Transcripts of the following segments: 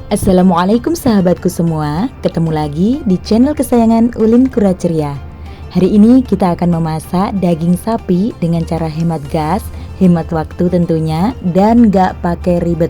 Assalamualaikum sahabatku semua, ketemu lagi di channel kesayangan Ulin Kura Ceria. Hari ini kita akan memasak daging sapi dengan cara hemat gas, hemat waktu tentunya, dan gak pakai ribet.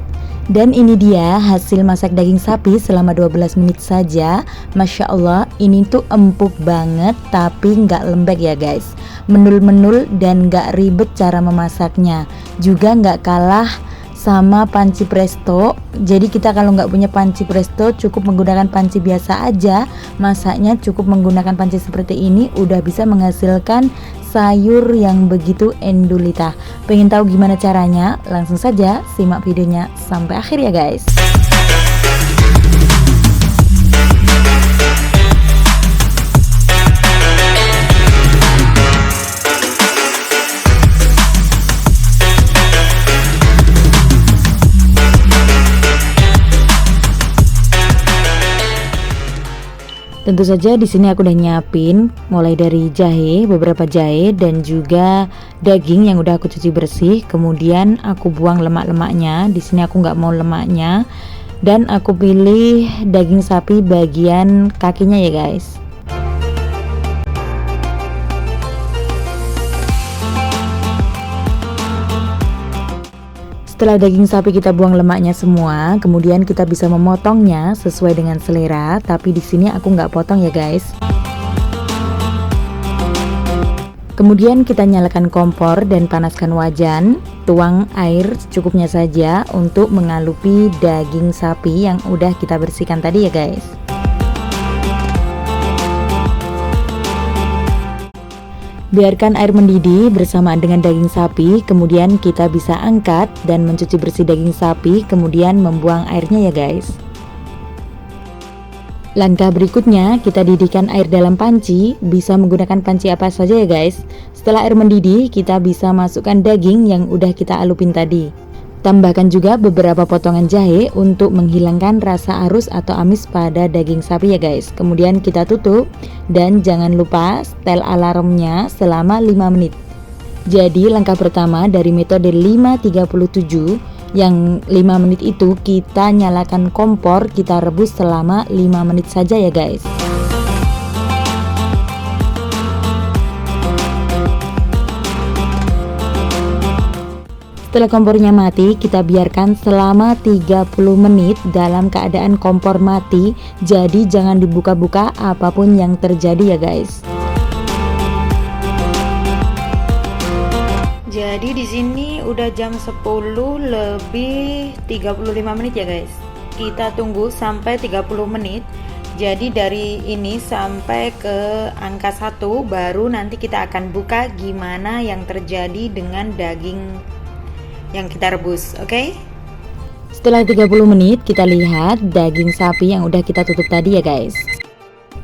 Dan ini dia hasil masak daging sapi selama 12 menit saja. Masya Allah, ini tuh empuk banget tapi gak lembek ya guys. Menul-menul dan gak ribet cara memasaknya. Juga gak kalah sama panci presto. Jadi kita kalau nggak punya panci presto cukup menggunakan panci biasa aja. Masaknya cukup menggunakan panci seperti ini udah bisa menghasilkan sayur yang begitu endulita. Pengen tahu gimana caranya? Langsung saja simak videonya sampai akhir ya guys. Tentu saja di sini aku udah nyiapin mulai dari jahe, beberapa jahe dan juga daging yang udah aku cuci bersih. Kemudian aku buang lemak-lemaknya. Di sini aku nggak mau lemaknya dan aku pilih daging sapi bagian kakinya ya guys. Setelah daging sapi kita buang lemaknya semua, kemudian kita bisa memotongnya sesuai dengan selera. Tapi di sini aku nggak potong ya guys. Kemudian kita nyalakan kompor dan panaskan wajan. Tuang air secukupnya saja untuk mengalupi daging sapi yang udah kita bersihkan tadi ya guys. Biarkan air mendidih bersamaan dengan daging sapi, kemudian kita bisa angkat dan mencuci bersih daging sapi, kemudian membuang airnya ya guys. Langkah berikutnya, kita didihkan air dalam panci, bisa menggunakan panci apa saja ya guys. Setelah air mendidih, kita bisa masukkan daging yang udah kita alupin tadi. Tambahkan juga beberapa potongan jahe untuk menghilangkan rasa arus atau amis pada daging sapi ya guys. Kemudian kita tutup dan jangan lupa setel alarmnya selama 5 menit. Jadi langkah pertama dari metode 537 yang 5 menit itu kita nyalakan kompor, kita rebus selama 5 menit saja ya guys. Setelah kompornya mati, kita biarkan selama 30 menit dalam keadaan kompor mati. Jadi jangan dibuka-buka apapun yang terjadi ya guys. Jadi di sini udah jam 10 lebih 35 menit ya guys. Kita tunggu sampai 30 menit. Jadi dari ini sampai ke angka 1 baru nanti kita akan buka gimana yang terjadi dengan daging yang kita rebus, oke? Setelah 30 menit kita lihat daging sapi yang udah kita tutup tadi ya guys.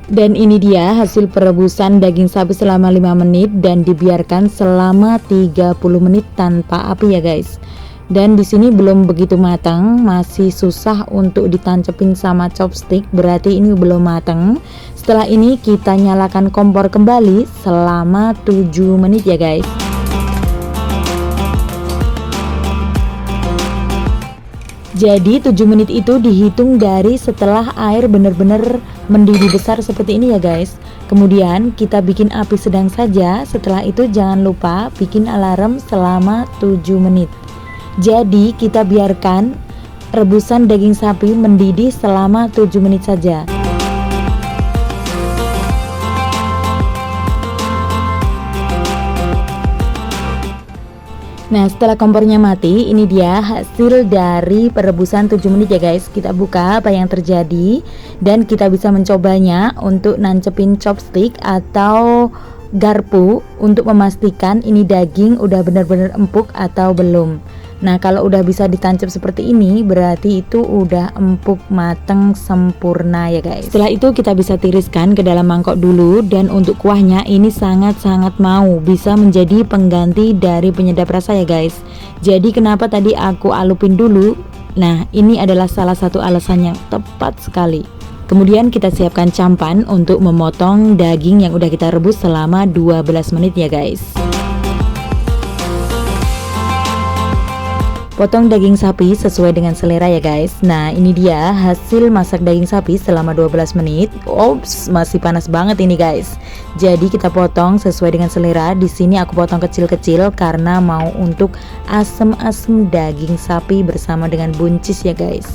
Dan ini dia hasil perebusan daging sapi selama 5 menit dan dibiarkan selama 30 menit tanpa api ya guys. Dan di sini belum begitu matang, masih susah untuk ditancepin sama chopstick, berarti ini belum matang. Setelah ini kita nyalakan kompor kembali selama 7 menit ya guys. Jadi 7 menit itu dihitung dari setelah air benar-benar mendidih besar seperti ini ya guys. Kemudian kita bikin api sedang saja. Setelah itu jangan lupa bikin alarm selama 7 menit. Jadi kita biarkan rebusan daging sapi mendidih selama 7 menit saja. Nah setelah kompornya mati, ini dia hasil dari perebusan 7 menit ya guys. Kita buka apa yang terjadi dan kita bisa mencobanya untuk nancepin chopstick atau garpu untuk memastikan ini daging udah benar-benar empuk atau belum. Nah kalau udah bisa ditancap seperti ini berarti itu udah empuk, mateng, sempurna ya guys. Setelah itu kita bisa tiriskan ke dalam mangkok dulu. Dan untuk kuahnya ini sangat-sangat mau bisa menjadi pengganti dari penyedap rasa ya guys. Jadi kenapa tadi aku alupin dulu? Nah ini adalah salah satu alasan yang tepat sekali. Kemudian kita siapkan campan untuk memotong daging yang udah kita rebus selama 12 menit ya guys. Potong daging sapi sesuai dengan selera ya guys. Nah ini dia hasil masak daging sapi selama 12 menit. Ops, masih panas banget ini guys. Jadi kita potong sesuai dengan selera. Di sini aku potong kecil-kecil karena mau untuk asem-asem daging sapi bersama dengan buncis ya guys.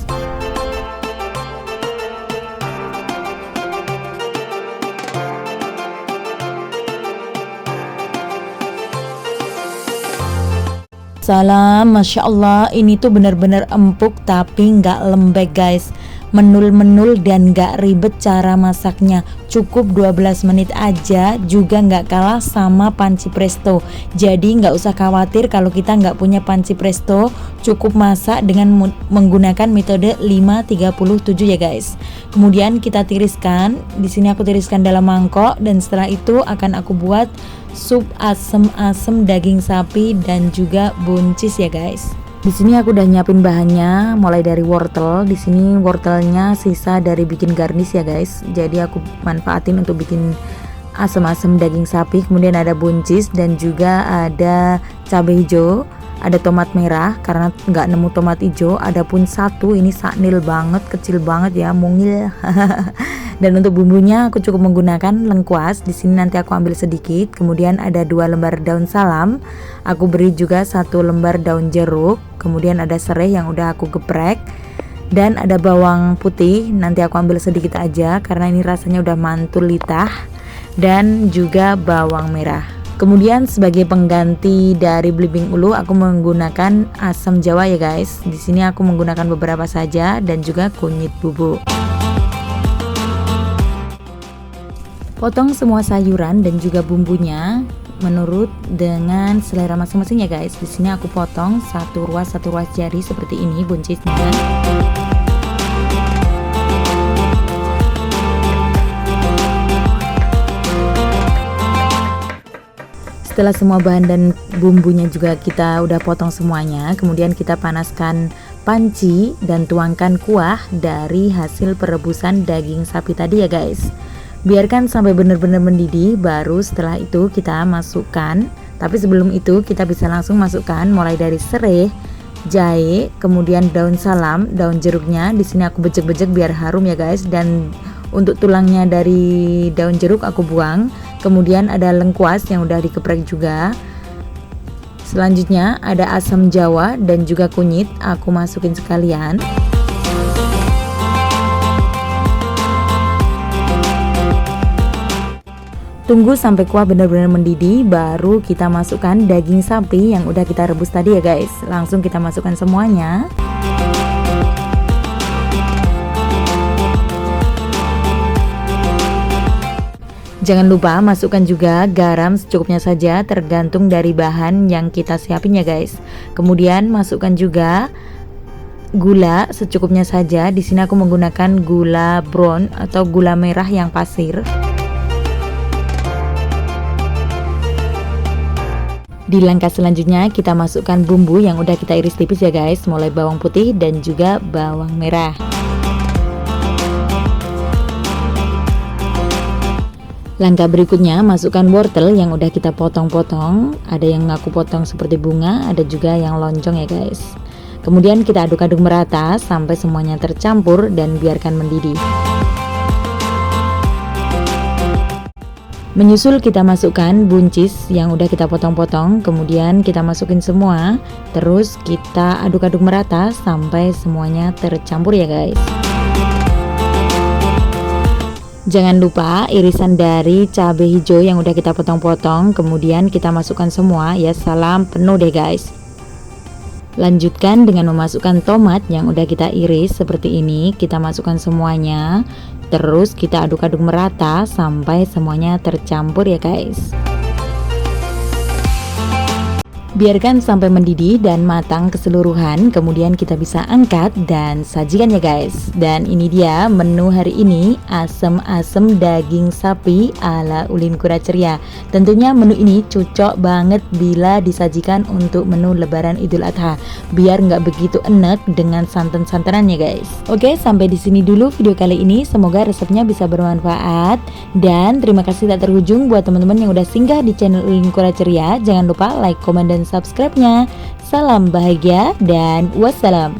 Salam, Masya Allah, ini tuh bener-bener empuk tapi nggak lembek guys, menul-menul dan nggak ribet cara masaknya. Cukup 12 menit aja, juga nggak kalah sama panci presto. Jadi nggak usah khawatir kalau kita nggak punya panci presto, cukup masak dengan menggunakan metode 5-30-7 ya guys. Kemudian kita tiriskan, di sini aku tiriskan dalam mangkok, dan setelah itu akan aku buat sup asem-asem daging sapi dan juga buncis ya guys. Di sini aku udah nyiapin bahannya, mulai dari wortel. Di sini wortelnya sisa dari bikin garnish ya guys. Jadi aku manfaatin untuk bikin asem-asem daging sapi. Kemudian ada buncis dan juga ada cabai hijau. Ada tomat merah karena nggak nemu tomat hijau. Adapun satu ini saknil banget, kecil banget ya, mungil. Dan untuk bumbunya aku cukup menggunakan lengkuas. Di sini nanti aku ambil sedikit. Kemudian ada 2 lembar daun salam. Aku beri juga 1 lembar daun jeruk. Kemudian ada serai yang udah aku geprek. Dan ada bawang putih. Nanti aku ambil sedikit aja karena ini rasanya udah mantul lidah. Dan juga bawang merah. Kemudian sebagai pengganti dari belimbing ulu aku menggunakan asam jawa ya guys. Di sini aku menggunakan beberapa saja dan juga kunyit bubuk. Potong semua sayuran dan juga bumbunya menurut dengan selera masing-masing ya guys. Di sini aku potong satu ruas jari seperti ini buncisnya. Setelah semua bahan dan bumbunya juga kita udah potong semuanya, kemudian kita panaskan panci dan tuangkan kuah dari hasil perebusan daging sapi tadi ya guys. Biarkan sampai benar-benar mendidih, baru setelah itu kita masukkan. Tapi sebelum itu kita bisa langsung masukkan mulai dari serai, jahe, kemudian daun salam, daun jeruknya. Di sini aku bejek-bejek biar harum ya guys. Dan untuk tulangnya dari daun jeruk aku buang. Kemudian ada lengkuas yang udah dikeprek juga. Selanjutnya ada asam jawa dan juga kunyit, aku masukin sekalian. Tunggu sampai kuah benar-benar mendidih, baru kita masukkan daging sapi yang udah kita rebus tadi ya guys. Langsung kita masukkan semuanya. Jangan lupa masukkan juga garam secukupnya saja, tergantung dari bahan yang kita siapin ya guys. Kemudian masukkan juga gula secukupnya saja. Di sini aku menggunakan gula brown atau gula merah yang pasir. Di langkah selanjutnya kita masukkan bumbu yang udah kita iris tipis ya guys, mulai bawang putih dan juga bawang merah. Langkah berikutnya masukkan wortel yang udah kita potong-potong. Ada yang aku potong seperti bunga, ada juga yang lonjong ya guys. Kemudian kita aduk-aduk merata sampai semuanya tercampur dan biarkan mendidih. Menyusul kita masukkan buncis yang udah kita potong-potong. Kemudian kita masukin semua. Terus kita aduk-aduk merata sampai semuanya tercampur ya guys. Jangan lupa irisan dari cabai hijau yang udah kita potong-potong. Kemudian kita masukkan semua ya, salam penuh deh guys. Lanjutkan dengan memasukkan tomat yang udah kita iris seperti ini. Kita masukkan semuanya. Terus kita aduk-aduk merata sampai semuanya tercampur ya guys. Biarkan sampai mendidih dan matang keseluruhan. Kemudian kita bisa angkat dan sajikan ya guys. Dan ini dia menu hari ini, asem-asem daging sapi ala Ulin Kura Ceria. Tentunya menu ini cocok banget bila disajikan untuk menu lebaran Idul Adha, biar nggak begitu enek dengan santan-santanannya guys. Oke, sampai di sini dulu video kali ini. Semoga resepnya bisa bermanfaat. Dan terima kasih tak terhujung buat teman-teman yang udah singgah di channel Ulin Kura Ceria. Jangan lupa like, komen, dan dan subscribe-nya. Salam bahagia dan wassalam.